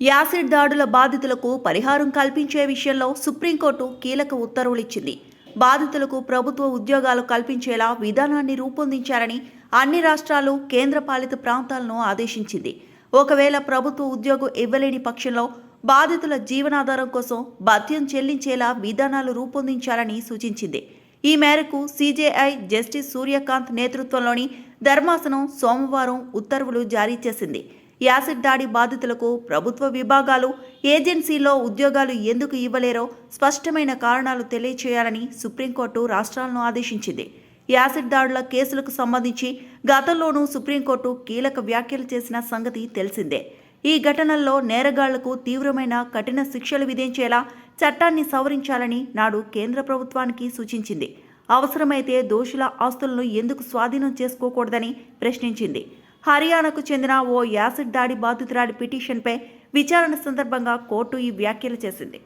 Acid దాడుల బాధితులకు పరిహారం కల్పించే విషయంలో సుప్రీంకోర్టు కీలక ఉత్తర్వులిచ్చింది. బాధితులకు ప్రభుత్వ ఉద్యోగాలు కల్పించేలా విధానాన్ని రూపొందించాలని అన్ని రాష్ట్రాలు, కేంద్రపాలిత ప్రాంతాలను ఆదేశించింది. ఒకవేళ ప్రభుత్వ ఉద్యోగం ఇవ్వలేని పక్షంలో బాధితుల జీవనాధారం కోసం భత్యం చెల్లించేలా విధానాలు రూపొందించాలని సూచించింది. ఈ మేరకు సీజేఐ జస్టిస్ సూర్యకాంత్ నేతృత్వంలోని ధర్మాసనం సోమవారం ఉత్తర్వులు జారీ చేసింది. యాసిడ్ దాడి బాధితులకు ప్రభుత్వ విభాగాలు, ఏజెన్సీల్లో ఉద్యోగాలు ఎందుకు ఇవ్వలేరో స్పష్టమైన కారణాలు తెలియచేయాలని సుప్రీంకోర్టు రాష్ట్రాలను ఆదేశించింది. యాసిడ్ దాడుల కేసులకు సంబంధించి గతంలోనూ సుప్రీంకోర్టు కీలక వ్యాఖ్యలు చేసిన సంగతి తెలిసిందే. ఈ ఘటనల్లో నేరగాళ్లకు తీవ్రమైన కఠిన శిక్షలు విధించేలా చట్టాన్ని సవరించాలని నాడు కేంద్ర ప్రభుత్వానికి సూచించింది. అవసరమైతే దోషుల ఆస్తులను ఎందుకు స్వాధీనం చేసుకోకూడదని ప్రశ్నించింది. హర్యానాకు చెందిన ఓ యాసిడ్ దాడి బాధితురాలి పిటిషన్పై విచారణ సందర్భంగా కోర్టు ఈ వ్యాఖ్యలు చేసింది.